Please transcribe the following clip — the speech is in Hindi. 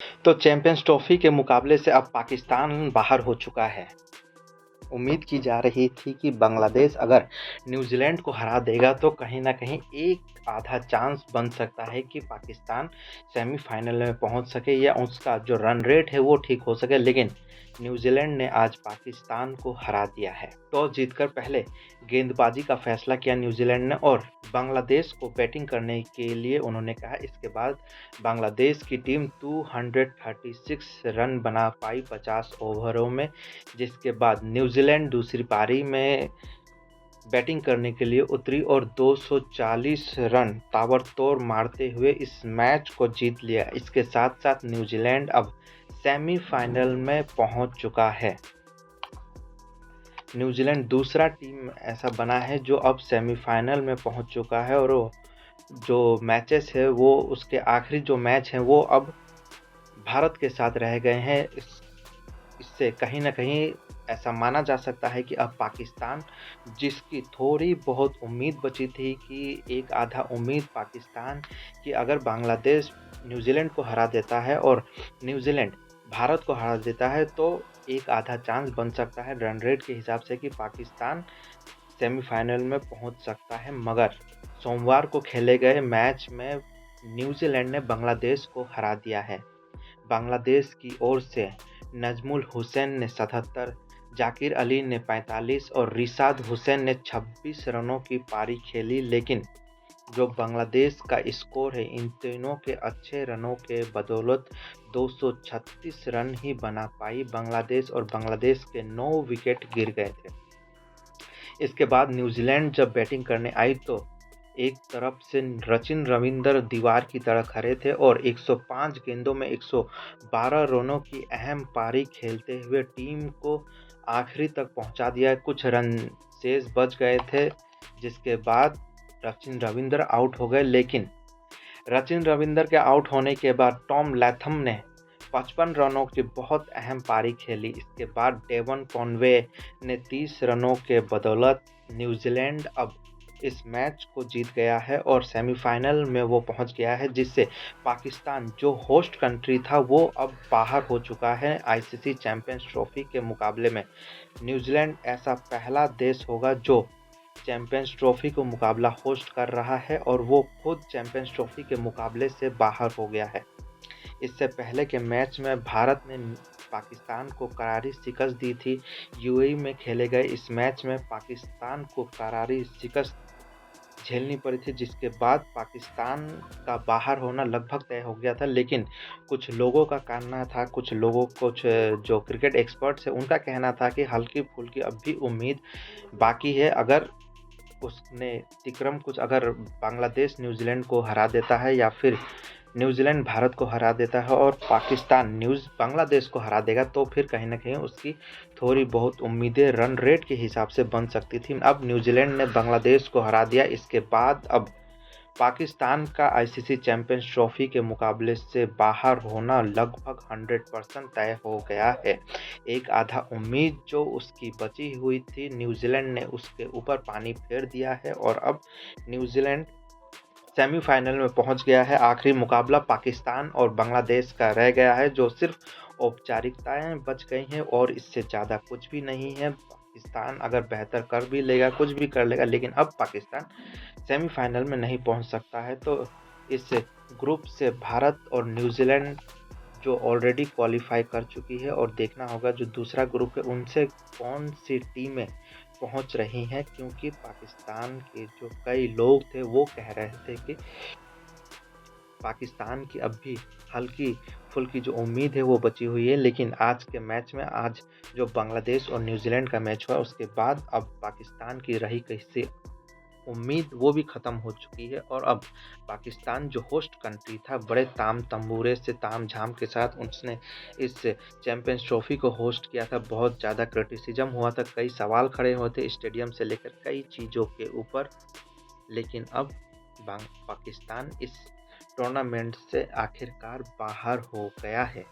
तो चैंपियंस ट्रॉफी के मुकाबले से अब पाकिस्तान बाहर हो चुका है। उम्मीद की जा रही थी कि बांग्लादेश अगर न्यूजीलैंड को हरा देगा तो कहीं न कहीं एक आधा चांस बन सकता है कि पाकिस्तान सेमीफ़ाइनल में पहुंच सके या उसका जो रन रेट है वो ठीक हो सके, लेकिन न्यूजीलैंड ने आज पाकिस्तान को हरा दिया है। टॉस जीतकर पहले गेंदबाजी का फैसला किया न्यूजीलैंड ने और बांग्लादेश को बैटिंग करने के लिए उन्होंने कहा। इसके बाद बांग्लादेश की टीम 236 रन बना पाई 50 ओवरों में, जिसके बाद न्यूजीलैंड दूसरी पारी में बैटिंग करने के लिए उतरी और 240 रन ताबड़तोड़ मारते हुए इस मैच को जीत लिया। इसके साथ-साथ न्यूजीलैंड अब सेमीफ़ाइनल में पहुंच चुका है। न्यूजीलैंड दूसरा टीम ऐसा बना है जो अब सेमीफ़ाइनल में पहुंच चुका है और वो जो मैचेस है वो उसके आखिरी जो मैच हैं वो अब भारत के साथ रह गए हैं। इससे कहीं न कहीं ऐसा माना जा सकता है कि अब पाकिस्तान, जिसकी थोड़ी बहुत उम्मीद बची थी कि एक आधा उम्मीद पाकिस्तान कि अगर बांग्लादेश न्यूजीलैंड को हरा देता है और न्यूजीलैंड भारत को हरा देता है तो एक आधा चांस बन सकता है रन रेट के हिसाब से कि पाकिस्तान सेमीफ़ाइनल में पहुंच सकता है। मगर सोमवार को खेले गए मैच में न्यूजीलैंड ने बांग्लादेश को हरा दिया है। बांग्लादेश की ओर से नजमुल हुसैन ने 77, जाकिर अली ने 45 और रिशाद हुसैन ने 26 रनों की पारी खेली, लेकिन जो बांग्लादेश का स्कोर है इन तीनों के अच्छे रनों के बदौलत 236 रन ही बना पाई बांग्लादेश और बांग्लादेश के 9 विकेट गिर गए थे। इसके बाद न्यूजीलैंड जब बैटिंग करने आई तो एक तरफ से रचिन रविंद्र दीवार की तरह खड़े थे और 105 गेंदों में 112 रनों की अहम पारी खेलते हुए टीम को आखिरी तक पहुंचा दिया। कुछ रन शेष बच गए थे, जिसके बाद रचिन रविंद्र आउट हो गए, लेकिन रचिन रविंद्र के आउट होने के बाद टॉम लैथम ने 55 रनों की बहुत अहम पारी खेली। इसके बाद डेवन कॉनवे ने 30 रनों के बदौलत न्यूजीलैंड अब इस मैच को जीत गया है और सेमीफ़ाइनल में वो पहुंच गया है, जिससे पाकिस्तान जो होस्ट कंट्री था वो अब बाहर हो चुका है आईसीसी चैंपियंस ट्रॉफी के मुकाबले में। न्यूजीलैंड ऐसा पहला देश होगा जो चैंपियंस ट्रॉफी को मुकाबला होस्ट कर रहा है और वो खुद चैंपियंस ट्रॉफी के मुकाबले से बाहर हो गया है। इससे पहले के मैच में भारत ने पाकिस्तान को करारी शिकस्त दी थी। यूएई में खेले गए इस मैच में पाकिस्तान को करारी शिकस्त झेलनी पड़ी थी, जिसके बाद पाकिस्तान का बाहर होना लगभग तय हो गया था। लेकिन कुछ लोगों का कहना था, कुछ जो क्रिकेट एक्सपर्ट्स हैं उनका कहना था कि हल्की-फुल्की अब भी उम्मीद बाकी है। अगर उसने तिक्रम कुछ अगर बांग्लादेश न्यूजीलैंड को हरा देता है या फिर न्यूजीलैंड भारत को हरा देता है और पाकिस्तान बांग्लादेश को हरा देगा तो फिर कहीं न कहीं उसकी थोड़ी बहुत उम्मीदें रन रेट के हिसाब से बन सकती थी। अब न्यूजीलैंड ने बांग्लादेश को हरा दिया। इसके बाद अब पाकिस्तान का आईसीसी चैंपियंस ट्रॉफी के मुकाबले से बाहर होना लगभग 100% तय हो गया है। एक आधा उम्मीद जो उसकी बची हुई थी न्यूजीलैंड ने उसके ऊपर पानी फेर दिया है और अब न्यूजीलैंड सेमीफ़ाइनल में पहुंच गया है। आखिरी मुकाबला पाकिस्तान और बांग्लादेश का रह गया है, जो सिर्फ औपचारिकताएं बच गई हैं और इससे ज़्यादा कुछ भी नहीं है। पाकिस्तान अगर बेहतर कर भी लेगा, कुछ भी कर लेगा, लेकिन अब पाकिस्तान सेमीफ़ाइनल में नहीं पहुंच सकता है। तो इस ग्रुप से भारत और न्यूजीलैंड जो ऑलरेडी क्वालीफाई कर चुकी है और देखना होगा जो दूसरा ग्रुप है उनसे कौन सी टीमें पहुंच रही हैं, क्योंकि पाकिस्तान के जो कई लोग थे वो कह रहे थे कि पाकिस्तान की अब भी हल्की-फुल्की जो उम्मीद है वो बची हुई है। लेकिन आज के मैच में आज जो बांग्लादेश और न्यूजीलैंड का मैच हुआ उसके बाद अब पाकिस्तान की रही कैसी उम्मीद वो भी ख़त्म हो चुकी है और अब पाकिस्तान जो होस्ट कंट्री था बड़े ताम-तंबूरे से ताम-झाम के साथ उसने इस चैंपियंस ट्रॉफी को होस्ट किया था। बहुत ज़्यादा क्रिटिसिज्म हुआ था, कई सवाल खड़े हुए थे स्टेडियम से लेकर कई चीज़ों के ऊपर, लेकिन अब पाकिस्तान इस टूर्नामेंट से आखिरकार बाहर हो गया है।